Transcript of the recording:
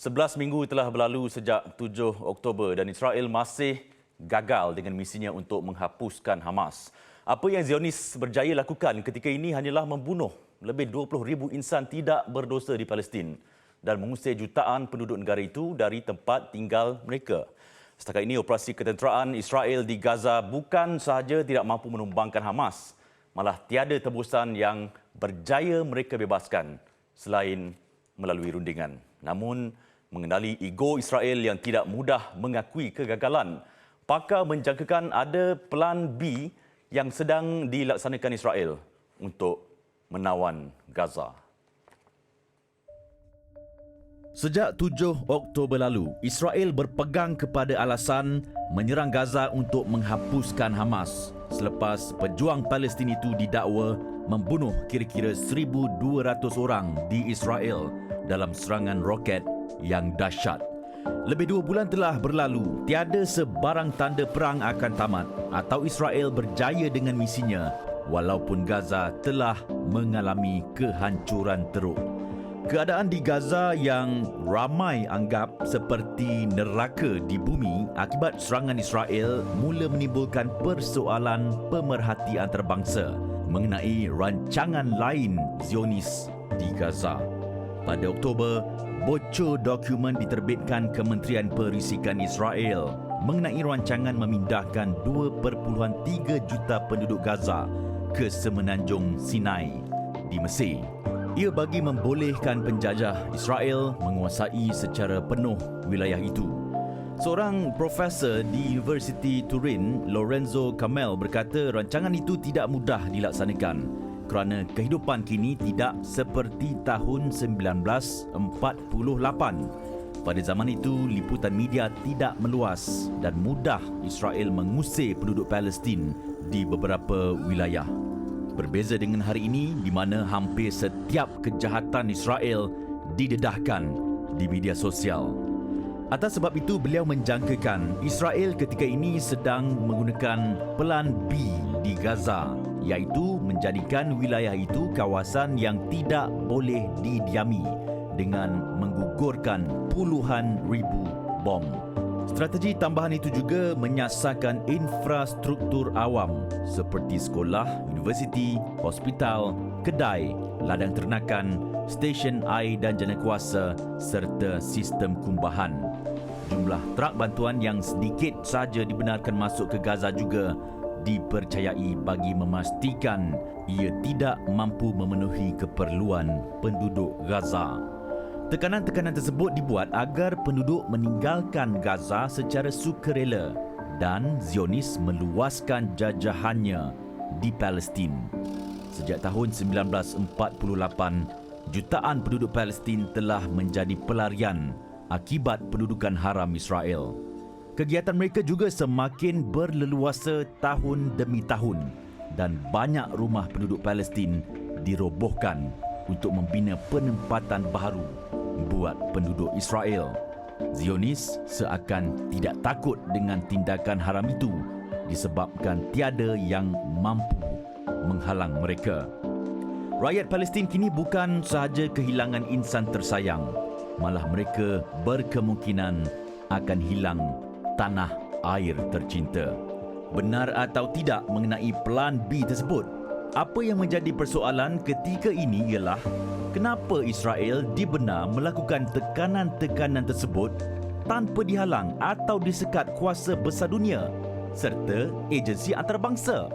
11 minggu telah berlalu sejak 7 Oktober dan Israel masih gagal dengan misinya untuk menghapuskan Hamas. Apa yang Zionis berjaya lakukan ketika ini hanyalah membunuh lebih 20,000 insan tidak berdosa di Palestin dan mengusir jutaan penduduk negara itu dari tempat tinggal mereka. Setakat ini, operasi ketenteraan Israel di Gaza bukan sahaja tidak mampu menumbangkan Hamas, malah tiada tebusan yang berjaya mereka bebaskan selain melalui rundingan. Namun, mengenali ego Israel yang tidak mudah mengakui kegagalan, pakar menjangkakan ada pelan B yang sedang dilaksanakan Israel untuk menawan Gaza. Sejak 7 Oktober lalu, Israel berpegang kepada alasan menyerang Gaza untuk menghapuskan Hamas selepas pejuang Palestin itu didakwa membunuh kira-kira 1,200 orang di Israel dalam serangan roket yang dahsyat. Lebih 2 bulan telah berlalu, tiada sebarang tanda perang akan tamat atau Israel berjaya dengan misinya walaupun Gaza telah mengalami kehancuran teruk. Keadaan di Gaza yang ramai anggap seperti neraka di bumi akibat serangan Israel mula menimbulkan persoalan pemerhati antarabangsa mengenai rancangan lain Zionis di Gaza. Pada Oktober, bocor dokumen diterbitkan Kementerian Perisikan Israel mengenai rancangan memindahkan 2.3 juta penduduk Gaza ke semenanjung Sinai di Mesir. Ia bagi membolehkan penjajah Israel menguasai secara penuh wilayah itu. Seorang profesor di Universiti Turin, Lorenzo Camel, berkata rancangan itu tidak mudah dilaksanakan kerana kehidupan kini tidak seperti tahun 1948. Pada zaman itu, liputan media tidak meluas dan mudah Israel mengusir penduduk Palestin di beberapa wilayah. Berbeza dengan hari ini di mana hampir setiap kejahatan Israel didedahkan di media sosial. Atas sebab itu, beliau menjangkakan Israel ketika ini sedang menggunakan pelan B di Gaza, iaitu menjadikan wilayah itu kawasan yang tidak boleh didiami dengan menggugurkan puluhan ribu bom. Strategi tambahan itu juga menyasarkan infrastruktur awam seperti sekolah, universiti, hospital, kedai, ladang ternakan, stesen air dan janakuasa serta sistem kumbahan. Jumlah trak bantuan yang sedikit saja dibenarkan masuk ke Gaza juga dipercayai bagi memastikan ia tidak mampu memenuhi keperluan penduduk Gaza. Tekanan-tekanan tersebut dibuat agar penduduk meninggalkan Gaza secara sukarela dan Zionis meluaskan jajahannya di Palestin. Sejak tahun 1948, jutaan penduduk Palestin telah menjadi pelarian akibat pendudukan haram Israel. Kegiatan mereka juga semakin berleluasa tahun demi tahun dan banyak rumah penduduk Palestin dirobohkan untuk membina penempatan baru buat penduduk Israel. Zionis seakan tidak takut dengan tindakan haram itu disebabkan tiada yang mampu menghalang mereka. Rakyat Palestin kini bukan sahaja kehilangan insan tersayang, malah mereka berkemungkinan akan hilang tanah air tercinta. Benar atau tidak mengenai pelan B tersebut? Apa yang menjadi persoalan ketika ini ialah kenapa Israel dibenar melakukan tekanan-tekanan tersebut tanpa dihalang atau disekat kuasa besar dunia serta agensi antarabangsa.